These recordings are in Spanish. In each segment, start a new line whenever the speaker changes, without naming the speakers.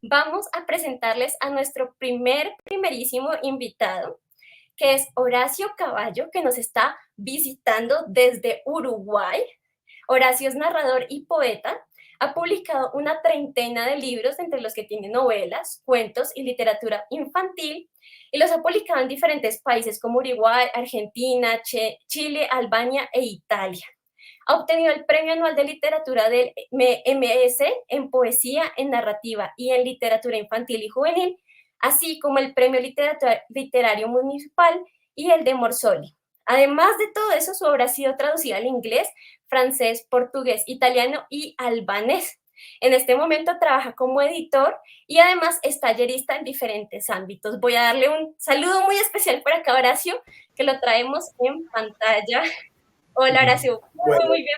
vamos a presentarles a nuestro primerísimo invitado, que es Horacio Caballo, que nos está visitando desde Uruguay. Horacio es narrador y poeta. Ha publicado una treintena de libros, entre los que tiene novelas, cuentos y literatura infantil, y los ha publicado en diferentes países como Uruguay, Argentina, Chile, Albania e Italia. Ha obtenido el Premio Anual de Literatura del MS en Poesía, en Narrativa y en Literatura Infantil y Juvenil, así como el Premio Literario Municipal y el de Morsoli. Además de todo eso, su obra ha sido traducida al inglés, francés, portugués, italiano y albanés. En este momento trabaja como editor y además es tallerista en diferentes ámbitos. Voy a darle un saludo muy especial por acá a Horacio, que lo traemos en pantalla. Hola, Horacio. Muy,
Bueno,
muy bien.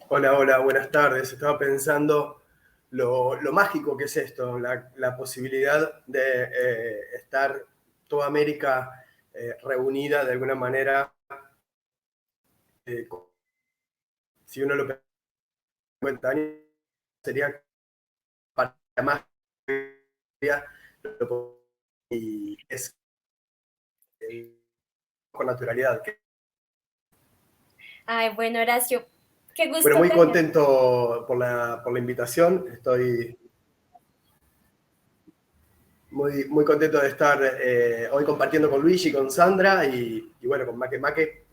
hola, buenas tardes. Estaba pensando lo mágico que es esto, la posibilidad de estar toda América reunida de alguna manera. eh, si uno lo cuenta, sería para más y es con naturalidad.
Ay, bueno, Horacio, qué
Bueno,
gusto
muy
tener.
contento por la invitación. Estoy muy contento de estar hoy compartiendo con Luigi, con Sandra y bueno, con Make Make.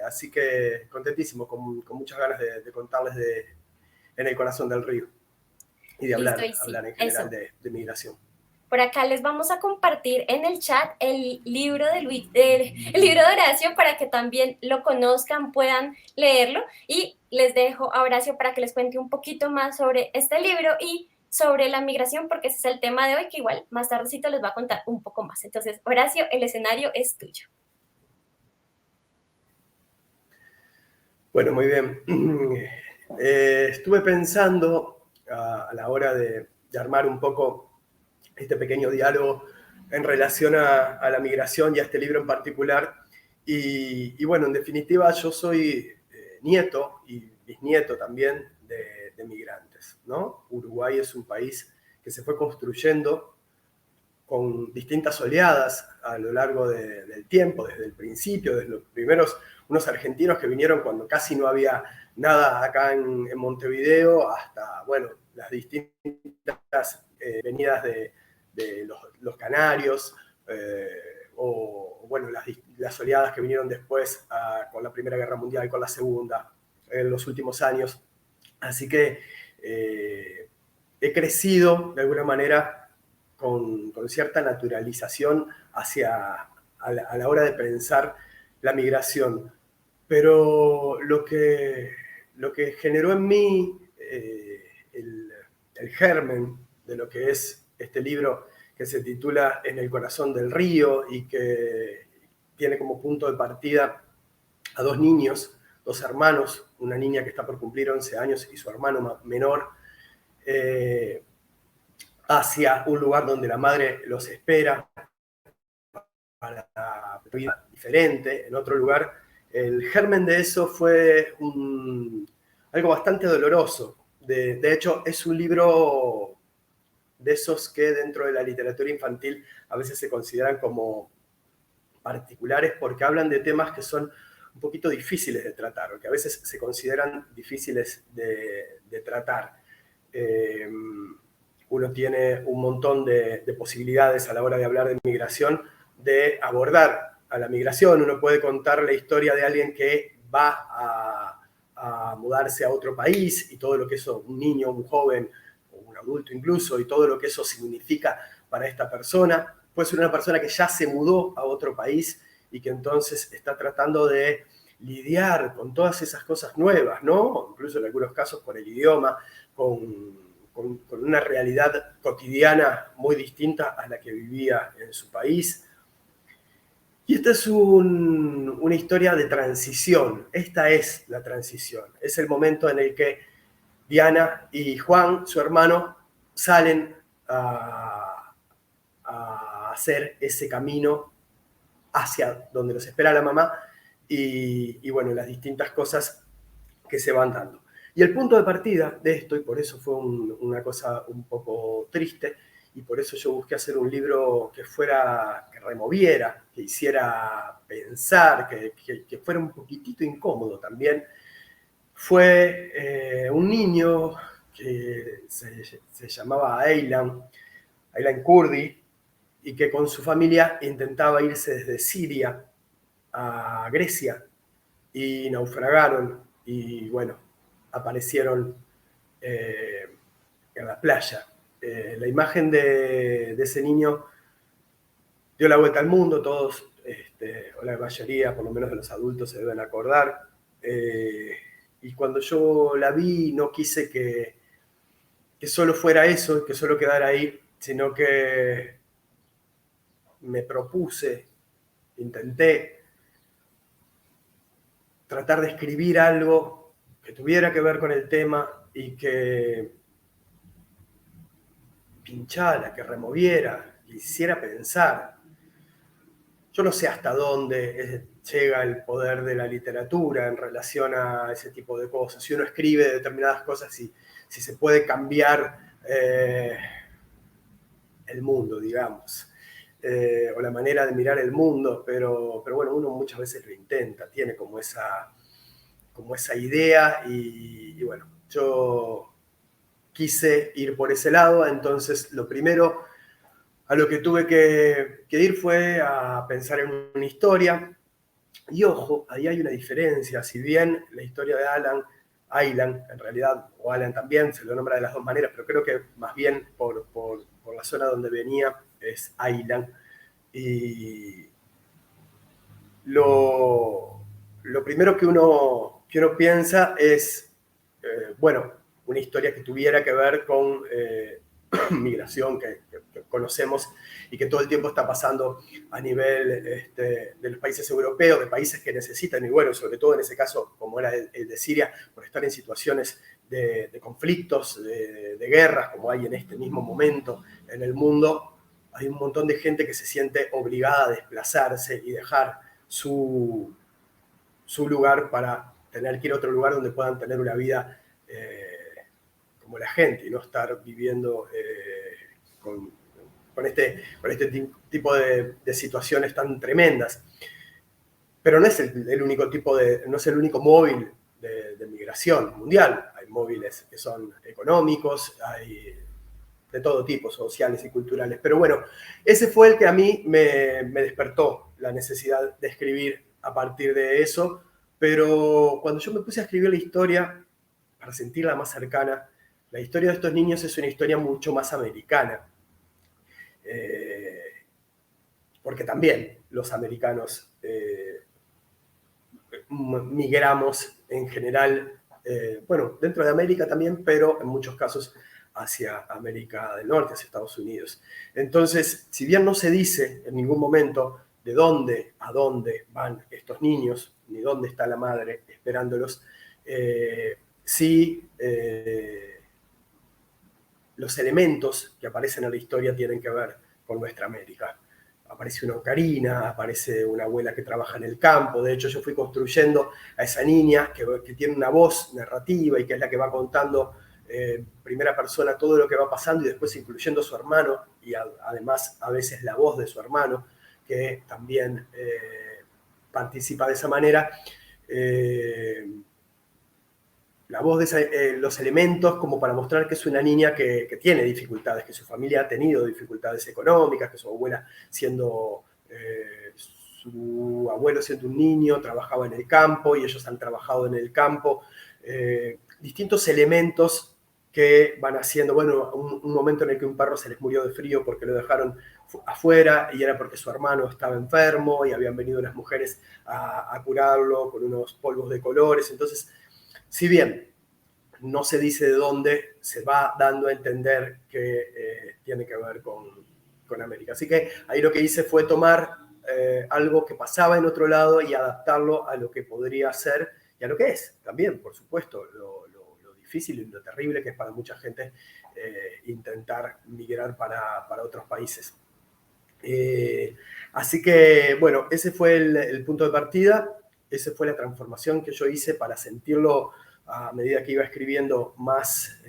Así que contentísimo, con muchas ganas de contarles En el corazón del río y de
Listo, y sí,
hablar en general
eso.
de migración.
Por acá les vamos a compartir en el chat el libro de el libro de Horacio para que también lo conozcan, puedan leerlo. Y les dejo a Horacio para que les cuente un poquito más sobre este libro y sobre la migración, porque ese es el tema de hoy, que igual más tardecito les va a contar un poco más. Entonces, Horacio, el escenario es tuyo.
Bueno, muy bien. Estuve pensando a la hora de armar un poco este pequeño diálogo en relación a la migración y a este libro en particular. Y bueno, en definitiva, yo soy nieto y bisnieto también de migrantes, ¿no? Uruguay es un país que se fue construyendo con distintas oleadas a lo largo del tiempo, desde el principio, desde los primeros, unos argentinos que vinieron cuando casi no había nada acá en Montevideo, hasta, bueno, las distintas venidas de los canarios, o bueno, las oleadas que vinieron después con la Primera Guerra Mundial, con la Segunda, en los últimos años. Así que he crecido de alguna manera con cierta naturalización a la hora de pensar la migración. Pero lo que generó en mí el germen de lo que es este libro que se titula En el corazón del río y que tiene como punto de partida a dos niños, dos hermanos, una niña que está por cumplir 11 años y su hermano menor, eh, hacia un lugar donde la madre los espera para una vida diferente, en otro lugar. El germen de eso fue algo bastante doloroso. De hecho, es un libro de esos que dentro de la literatura infantil a veces se consideran como particulares porque hablan de temas que son un poquito difíciles de tratar o que a veces se consideran difíciles de tratar. Eh, Uno tiene un montón de posibilidades a la hora de hablar de migración, de abordar a la migración. Uno puede contar la historia de alguien que va a mudarse a otro país y todo lo que eso, un niño, un joven, o un adulto incluso, y todo lo que eso significa para esta persona. Puede ser una persona que ya se mudó a otro país y que entonces está tratando de lidiar con todas esas cosas nuevas, ¿no? Incluso en algunos casos con el idioma, con una realidad cotidiana muy distinta a la que vivía en su país. Y esta es una historia de transición. Esta es la transición. Es el momento en el que Diana y Juan, su hermano, salen a hacer ese camino hacia donde los espera la mamá y bueno, las distintas cosas que se van dando. Y el punto de partida de esto, y por eso fue una cosa un poco triste, y por eso yo busqué hacer un libro que removiera, que hiciera pensar, que fuera un poquitito incómodo también, fue un niño que se llamaba Aylan Kurdi, y que con su familia intentaba irse desde Siria a Grecia, y naufragaron, y bueno, aparecieron en la playa. La imagen de ese niño dio la vuelta al mundo, todos, o la mayoría, por lo menos de los adultos, se deben acordar. Y cuando yo la vi, no quise que solo fuera eso, que solo quedara ahí, sino que me propuse, intenté tratar de escribir algo que tuviera que ver con el tema y que pinchara, que removiera, que hiciera pensar. Yo no sé hasta dónde llega el poder de la literatura en relación a ese tipo de cosas. Si uno escribe determinadas cosas, si se puede cambiar el mundo, digamos, o la manera de mirar el mundo, pero bueno, uno muchas veces lo intenta, tiene como esa idea y bueno, yo quise ir por ese lado, entonces lo primero a lo que tuve que ir fue a pensar en una historia. Y ojo, ahí hay una diferencia. Si bien la historia de Aylan, en realidad, o Alan también, se lo nombra de las dos maneras, pero creo que más bien por la zona donde venía es Aylan. Y lo primero que uno piensa es, bueno, una historia que tuviera que ver con migración que conocemos y que todo el tiempo está pasando a nivel de los países europeos, de países que necesitan, y bueno, sobre todo en ese caso, como era el de Siria, por estar en situaciones de conflictos, de guerras, como hay en este mismo momento en el mundo, hay un montón de gente que se siente obligada a desplazarse y dejar su lugar para tener que ir a otro lugar donde puedan tener una vida como la gente y no estar viviendo con este tipo de situaciones tan tremendas. Pero no es el único no es el único móvil de migración mundial. Hay móviles que son económicos, hay de todo tipo, sociales y culturales. Pero bueno, ese fue el que a mí me despertó la necesidad de escribir a partir de eso. Pero cuando yo me puse a escribir la historia, para sentirla más cercana, la historia de estos niños es una historia mucho más americana. Porque también los americanos migramos en general, bueno, dentro de América también, pero en muchos casos hacia América del Norte, hacia Estados Unidos. Entonces, si bien no se dice en ningún momento de dónde a dónde van estos niños, ni dónde está la madre esperándolos, sí los elementos que aparecen en la historia tienen que ver con nuestra América. Aparece una ocarina, aparece una abuela que trabaja en el campo. De hecho, yo fui construyendo a esa niña que tiene una voz narrativa y que es la que va contando primera persona todo lo que va pasando y después incluyendo a su hermano y además a veces la voz de su hermano, que también participa de esa manera. La voz de los elementos como para mostrar que es una niña que tiene dificultades, que su familia ha tenido dificultades económicas, que su abuela su abuelo siendo un niño trabajaba en el campo y ellos han trabajado en el campo. Distintos elementos que van haciendo, bueno, un momento en el que un perro se les murió de frío porque lo dejaron afuera y era porque su hermano estaba enfermo y habían venido las mujeres a curarlo con unos polvos de colores. Entonces, si bien no se dice de dónde, se va dando a entender que tiene que ver con América. Así que ahí lo que hice fue tomar algo que pasaba en otro lado y adaptarlo a lo que podría ser y a lo que es también, por supuesto, lo difícil y lo terrible que es para mucha gente intentar migrar para otros países. Así que, bueno, ese fue el punto de partida, esa fue la transformación que yo hice para sentirlo a medida que iba escribiendo, más,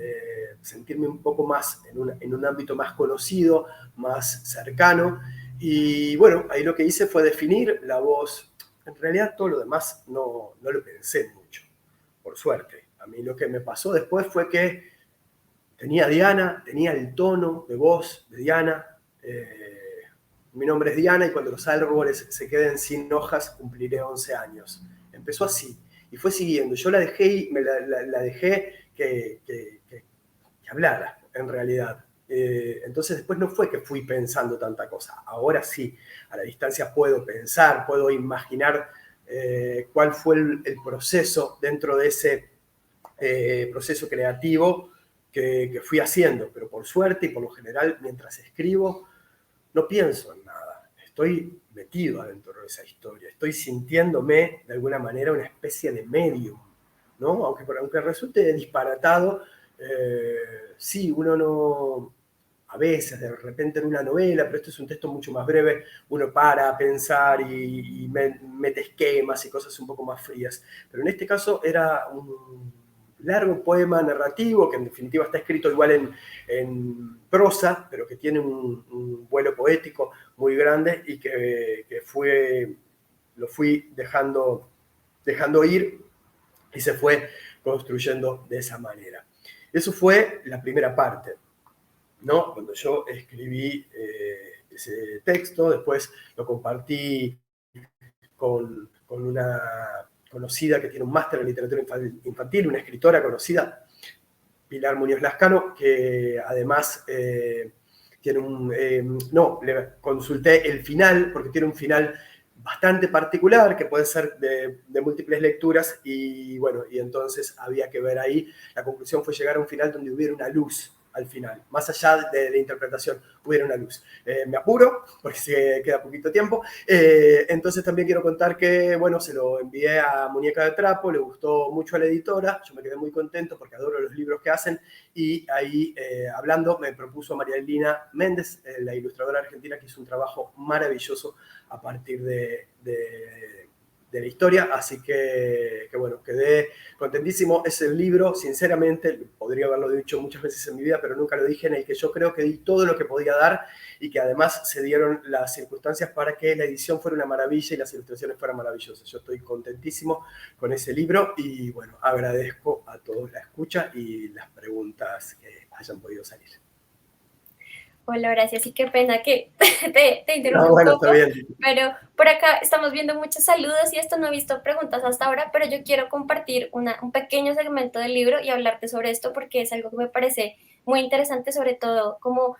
sentirme un poco más en un ámbito más conocido, más cercano. Y bueno, ahí lo que hice fue definir la voz. En realidad todo lo demás no lo pensé mucho, por suerte. A mí lo que me pasó después fue que tenía Diana, tenía el tono de voz de Diana. Mi nombre es Diana y cuando los árboles se queden sin hojas cumpliré 11 años. Empezó así y fue siguiendo. Yo la dejé, la dejé que hablara, en realidad. Entonces después no fue que fui pensando tanta cosa. Ahora sí, a la distancia puedo pensar, puedo imaginar cuál fue el proceso dentro de ese proceso creativo que fui haciendo. Pero por suerte y por lo general, mientras escribo, no pienso en nada. Estoy metido adentro de esa historia. Estoy sintiéndome, de alguna manera, una especie de medium, ¿no? Aunque resulte disparatado, sí, uno no... A veces, de repente en una novela, pero esto es un texto mucho más breve, uno para a pensar y mete esquemas y cosas un poco más frías. Pero en este caso era un largo poema narrativo, que en definitiva está escrito igual en prosa, pero que tiene un vuelo poético muy grande y que lo fui dejando ir y se fue construyendo de esa manera. Eso fue la primera parte, ¿no? Cuando yo escribí ese texto, después lo compartí con una conocida que tiene un máster en literatura infantil, una escritora conocida, Pilar Muñoz Lascano, que además tiene le consulté el final, porque tiene un final bastante particular, que puede ser de múltiples lecturas, y bueno, y entonces había que ver ahí. La conclusión fue llegar a un final donde hubiera una luz al final, más allá de la interpretación, hubiera una luz. Me apuro, porque se queda poquito tiempo, entonces también quiero contar que, bueno, se lo envié a Muñeca de Trapo, le gustó mucho a la editora, yo me quedé muy contento porque adoro los libros que hacen, y ahí, hablando, me propuso María Elina Méndez, la ilustradora argentina, que hizo un trabajo maravilloso a partir de la historia, así que bueno, quedé contentísimo. Es el libro, sinceramente, podría haberlo dicho muchas veces en mi vida, pero nunca lo dije, en el que yo creo que di todo lo que podía dar y que además se dieron las circunstancias para que la edición fuera una maravilla y las ilustraciones fueran maravillosas. Yo estoy contentísimo con ese libro y bueno, agradezco a todos la escucha y las preguntas que hayan podido salir.
Hola, Horacio, sí, qué pena que te interrumpa
No, bueno,
un poco,
está bien.
pero por acá estamos viendo muchos saludos y esto no he visto preguntas hasta ahora, pero yo quiero compartir un pequeño segmento del libro y hablarte sobre esto porque es algo que me parece muy interesante, sobre todo como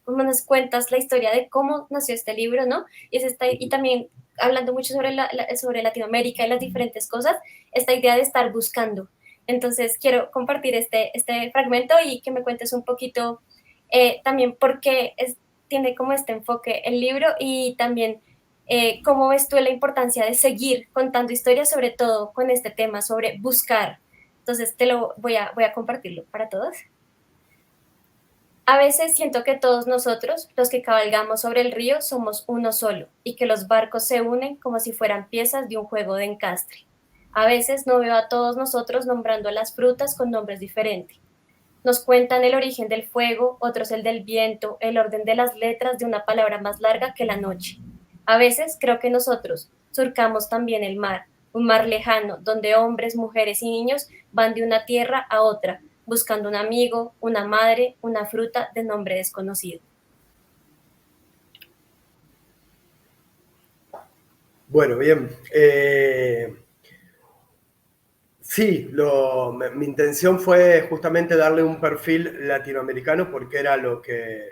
nos cuentas la historia de cómo nació este libro, ¿no? Y también hablando mucho sobre, sobre Latinoamérica y las diferentes cosas, esta idea de estar buscando. Entonces quiero compartir este fragmento y que me cuentes un poquito también porque tiene como este enfoque el libro y también cómo ves tú la importancia de seguir contando historias, sobre todo con este tema sobre buscar. Entonces voy a compartirlo para todos. A veces siento que todos nosotros, los que cabalgamos sobre el río, somos uno solo y que los barcos se unen como si fueran piezas de un juego de encastre. A veces no veo a todos nosotros nombrando a las frutas con nombres diferentes. Nos cuentan el origen del fuego, otros el del viento, el orden de las letras de una palabra más larga que la noche. A veces creo que nosotros surcamos también el mar, un mar lejano, donde hombres, mujeres y niños van de una tierra a otra, buscando un amigo, una madre, una fruta de nombre desconocido.
Bueno, bien. Sí, mi intención fue justamente darle un perfil latinoamericano porque era lo que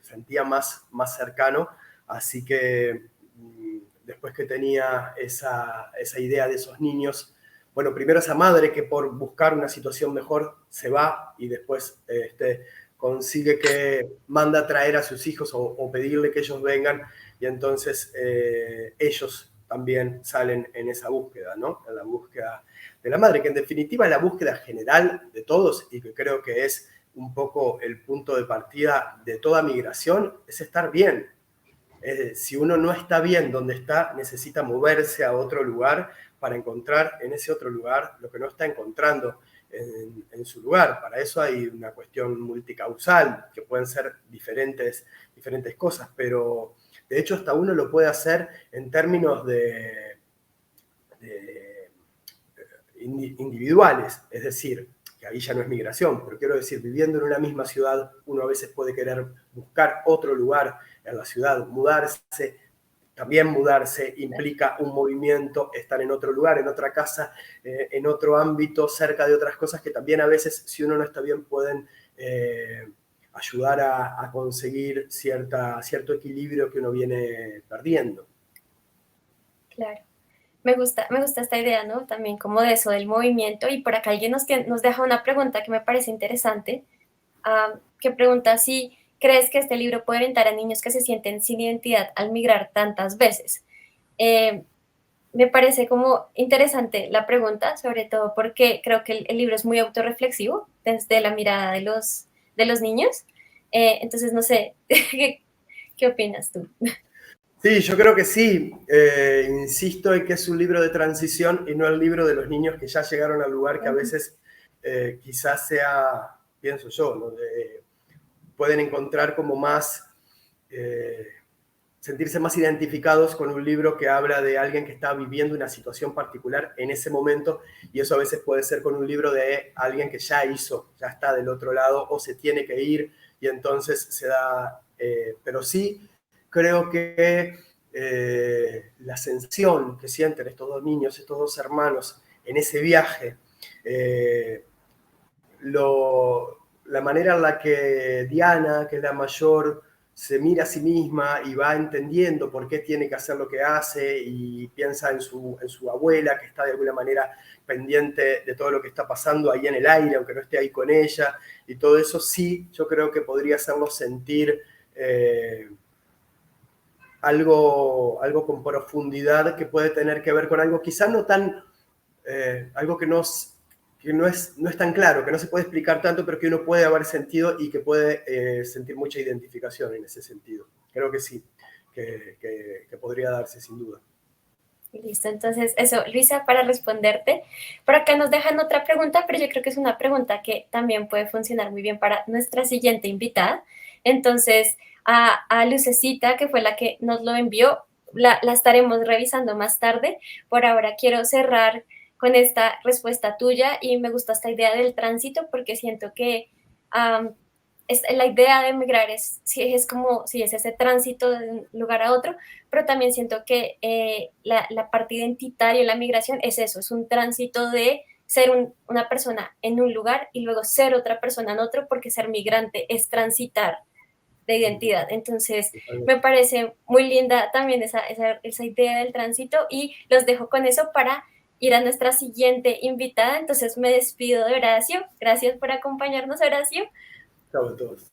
sentía más cercano. Así que después que tenía esa idea de esos niños, bueno, primero esa madre que por buscar una situación mejor se va y después consigue que manda a traer a sus hijos o pedirle que ellos vengan y entonces ellos también salen en esa búsqueda, ¿no? En la búsqueda de la madre, que en definitiva es la búsqueda general de todos y que creo que es un poco el punto de partida de toda migración, es estar bien. Si uno no está bien donde está, necesita moverse a otro lugar para encontrar en ese otro lugar lo que no está encontrando en su lugar. Para eso hay una cuestión multicausal, que pueden ser diferentes cosas, pero de hecho hasta uno lo puede hacer en términos de individuales, es decir, que ahí ya no es migración, pero quiero decir, viviendo en una misma ciudad, uno a veces puede querer buscar otro lugar en la ciudad, mudarse. También mudarse implica un movimiento, estar en otro lugar, en otra casa, en otro ámbito, cerca de otras cosas que también a veces, si uno no está bien, pueden ayudar a conseguir cierto equilibrio que uno viene perdiendo.
Claro. Me gusta esta idea, ¿no? También como de eso, del movimiento. Y por acá alguien nos deja una pregunta que me parece interesante, que pregunta si crees que este libro puede orientar a niños que se sienten sin identidad al migrar tantas veces. Eh, Me parece como interesante la pregunta, sobre todo porque creo que el libro es muy autorreflexivo desde la mirada de los niños. Entonces, no sé, ¿qué opinas tú?
Sí, yo creo que sí. Insisto en que es un libro de transición y no el libro de los niños que ya llegaron al lugar que a veces quizás sea, pienso yo, ¿no? Pueden encontrar como más, sentirse más identificados con un libro que habla de alguien que está viviendo una situación particular en ese momento, y eso a veces puede ser con un libro de alguien que ya está del otro lado o se tiene que ir y entonces se da, pero sí creo que la sensación que sienten estos dos niños, estos dos hermanos en ese viaje, eh, la manera en la que Diana, que es la mayor, se mira a sí misma y va entendiendo por qué tiene que hacer lo que hace y piensa en su abuela, que está de alguna manera pendiente de todo lo que está pasando ahí en el aire, aunque no esté ahí con ella, y todo eso sí, yo creo que podría hacerlo sentir algo con profundidad que puede tener que ver con algo quizás no tan, algo que no es tan claro, que no se puede explicar tanto, pero que uno puede haber sentido y que puede sentir mucha identificación en ese sentido. Creo que sí, que podría darse sin duda.
Listo, entonces eso, Luisa, para responderte. Por acá nos dejan otra pregunta, pero yo creo que es una pregunta que también puede funcionar muy bien para nuestra siguiente invitada. Entonces, a Lucecita, que fue la que nos lo envió, la estaremos revisando más tarde. Por ahora quiero cerrar con esta respuesta tuya y me gusta esta idea del tránsito porque siento que la idea de emigrar es como si es ese tránsito de un lugar a otro, pero también siento que la parte identitaria en la migración es eso, es un tránsito de ser una persona en un lugar y luego ser otra persona en otro, porque ser migrante es transitar de identidad. Entonces, me parece muy linda también esa idea del tránsito y los dejo con eso para ir a nuestra siguiente invitada. Entonces, me despido de Horacio. Gracias por acompañarnos, Horacio.
Chao a todos.